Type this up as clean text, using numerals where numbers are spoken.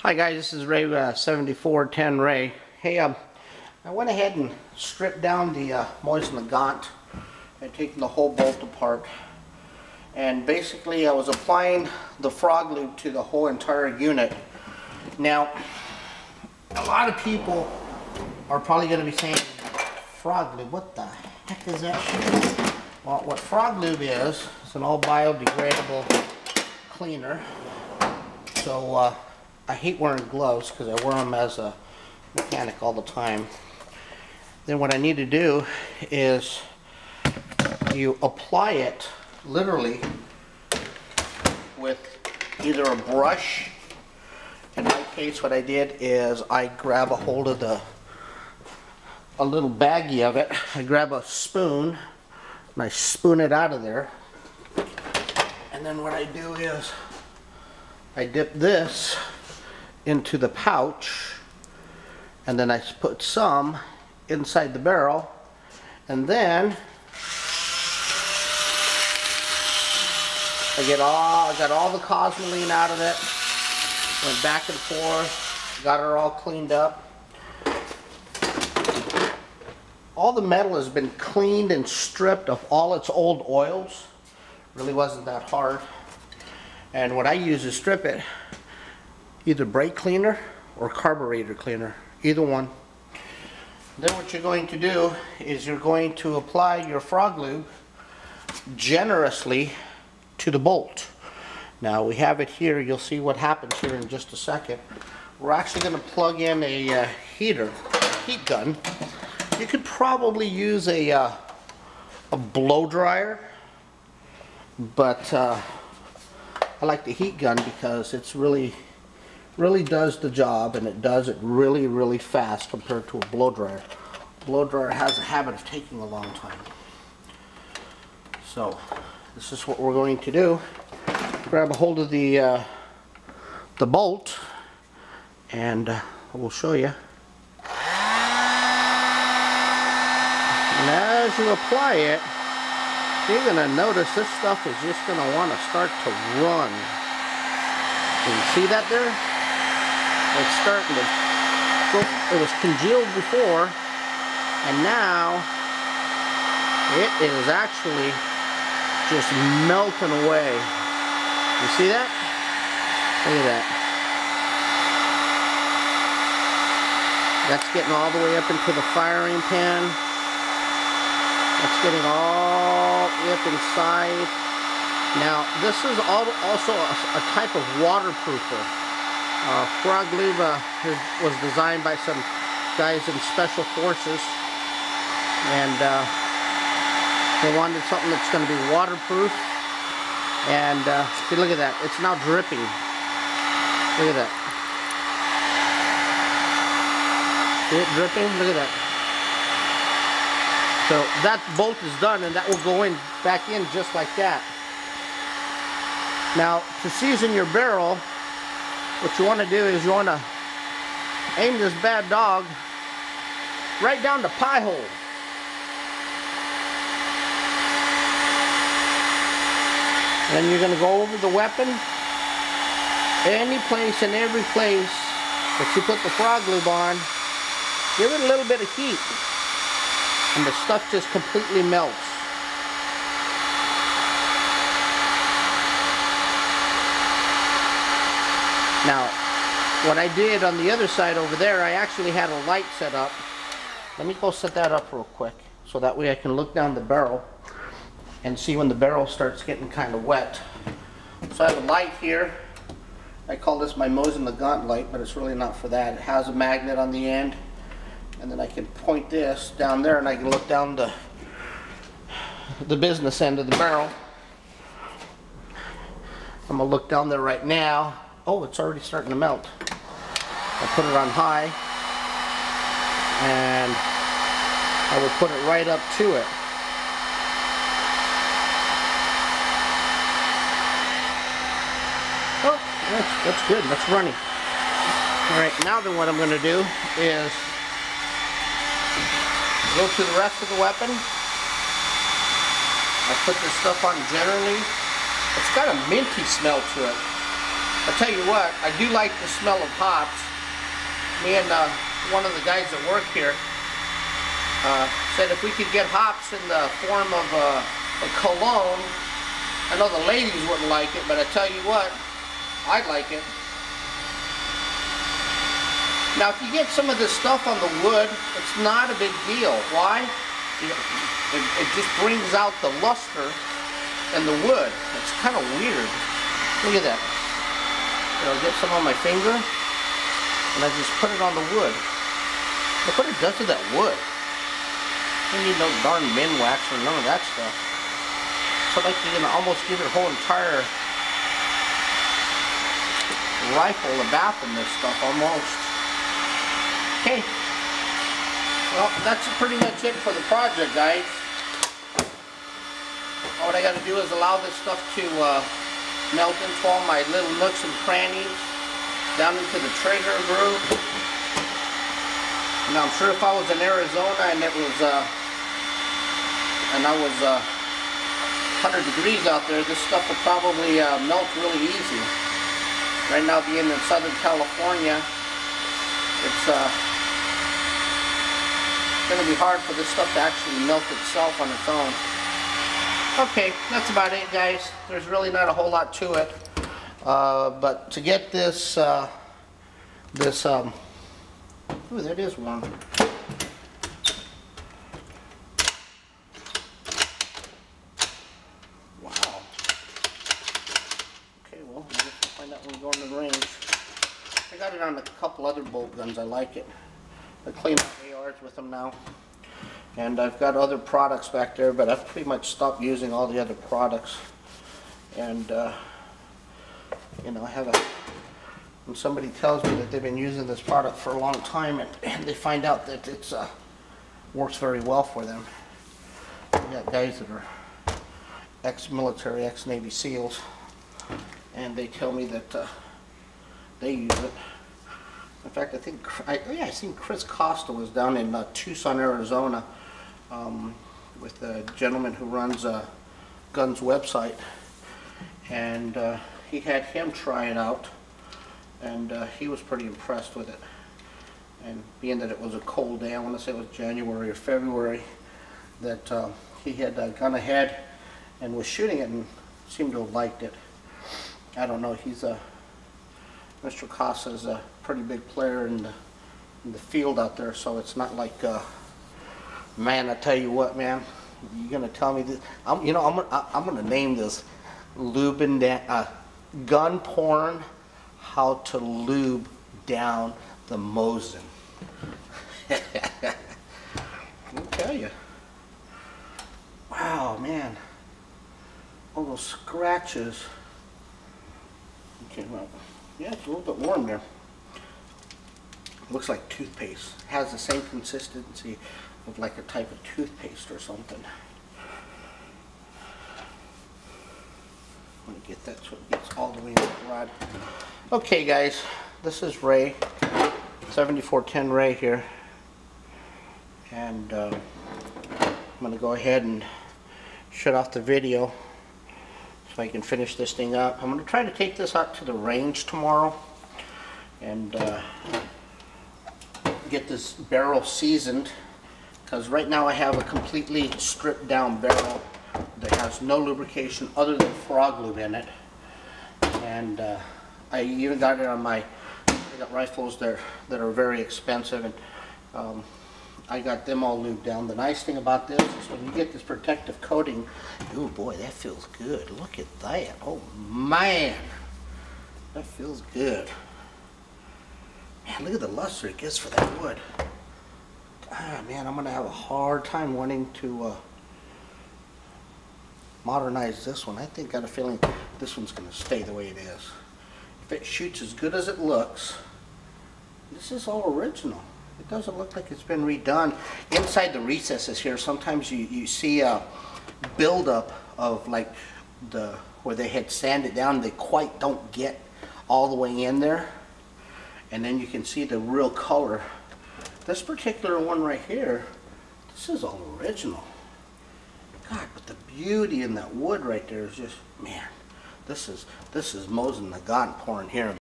Hi guys, this is Ray 7410 Ray. Hey, I went ahead and stripped down the Mosin and taken the whole bolt apart. And basically I was applying the frog lube to the whole entire unit. Now, a lot of people are probably going to be saying, frog lube, what the heck is that shit? Well, what frog lube is, it's an all biodegradable cleaner. So I hate wearing gloves because I wear them as a mechanic all the time. Then what I need to do is you apply it literally with either a brush. In my case, what I did is I grab a hold of a little baggie of it. I grab a spoon and I spoon it out of there. And then what I do is I dip this into the pouch, and then I put some inside the barrel, and then I got all the cosmoline out of it, went back and forth, got her all cleaned up. All the metal has been cleaned and stripped of all its old oils. Really wasn't that hard. And what I use to strip it, either brake cleaner or carburetor cleaner, either one. Then what you're going to do is you're going to apply your frog lube generously to the bolt. Now we have it here, you'll see what happens here in just a second. We're actually going to plug in a heat gun. You could probably use a blow dryer, but I like the heat gun because it's really does the job, and it does it really fast compared to a blow dryer. Blow dryer has a habit of taking a long time. So this is what we're going to do. Grab a hold of the bolt, and we'll show you. And as you apply it, you're going to notice this stuff is just going to want to start to run. Can you see that there? It's starting to go. It was congealed before, and now it is actually just melting away. You see that? Look at that. That's getting all the way up into the firing pan. That's getting all up inside. Now, this is also a type of waterproofer. Frog Lube was designed by some guys in Special Forces, and they wanted something that's going to be waterproof. And see, look at that, it's now dripping. Look at that. See it dripping? Look at that. So that bolt is done, and that will go in back in just like that. Now, to season your barrel, what you want to do is you want to aim this bad dog right down the pie hole. And you're going to go over the weapon, any place and every place that you put the frog lube on, give it a little bit of heat, and the stuff just completely melts. Now, what I did on the other side over there, I actually had a light set up. Let me go set that up real quick, so that way I can look down the barrel and see when the barrel starts getting kind of wet. So I have a light here. I call this my Mosin light, but it's really not for that. It has a magnet on the end, and then I can point this down there, and I can look down the business end of the barrel. I'm gonna look down there right now. Oh, it's already starting to melt. I put it on high, and I will put it right up to it. Oh, that's good. That's running. All right, now then what I'm going to do is go to the rest of the weapon. I put this stuff on generally. It's got a minty smell to it. I tell you what, I do like the smell of hops. Me and one of the guys that work here said if we could get hops in the form of a cologne, I know the ladies wouldn't like it, but I tell you what, I'd like it. Now, if you get some of this stuff on the wood, it's not a big deal. Why? It just brings out the luster in the wood. It's kind of weird. Look at that. I'll get some on my finger, and I just put it on the wood. Look what it does to that wood. You don't need no darn min wax or none of that stuff. So like you're gonna almost give your whole entire rifle a bath in this stuff, almost. Okay. Well, that's pretty much it for the project, guys. All I got to do is allow this stuff to melt into all my little nooks and crannies, down into the trigger groove. Now, I'm sure if I was in Arizona and it was and I was 100 degrees out there, this stuff would probably melt really easy. Right now, being in Southern California, it's going to be hard for this stuff to actually melt itself on its own. Okay, that's about it, guys. There's really not a whole lot to it. But to get this, ooh, that is one. Wow. Okay, well, I guess we'll find out when we go in the range. I got it on a couple other bolt guns. I like it. I clean my ARs with them now. And I've got other products back there, but I've pretty much stopped using all the other products. And, you know, I have when somebody tells me that they've been using this product for a long time and they find out that it's works very well for them. We got guys that are ex-military, ex-Navy SEALs, and they tell me that they use it. In fact, I think I seen Chris Costa was down in Tucson, Arizona, with a gentleman who runs Guns website, and he had him try it out, and he was pretty impressed with it. And being that it was a cold day, I want to say it was January or February, that he had gone ahead and was shooting it and seemed to have liked it. I don't know. He's Mr. Costa's a pretty big player in the field out there, so it's not like, man, I tell you what, man, you're gonna tell me this. I'm gonna name this "Lube and Gun Porn: How to Lube Down the Mosin." I'll tell you. Wow, man, all those scratches. Okay, well. Yeah, it's a little bit warm there. Looks like toothpaste. It has the same consistency of like a type of toothpaste or something. I'm going to get that so it gets all the way in the rod. Okay, guys, this is Ray, 7410 Ray here. And I'm going to go ahead and shut off the video so I can finish this thing up. I'm going to try to take this out to the range tomorrow and get this barrel seasoned, because right now I have a completely stripped down barrel that has no lubrication other than frog lube in it. And I even got it on I got rifles that are very expensive, and I got them all lubed down. The nice thing about this is when you get this protective coating, ooh boy, that feels good. Look at that. Oh man, that feels good. Man, look at the luster it gives for that wood. Ah, man, I'm gonna have a hard time wanting to modernize this one. I think, got a feeling this one's gonna stay the way it is. If it shoots as good as it looks, this is all original. It doesn't look like it's been redone. Inside the recesses here, sometimes you see a buildup of like where they had sanded down. They quite don't get all the way in there, and then you can see the real color. This particular one right here, this is all original. God, but the beauty in that wood right there is just, man, This is Mosin the Gaunt pouring here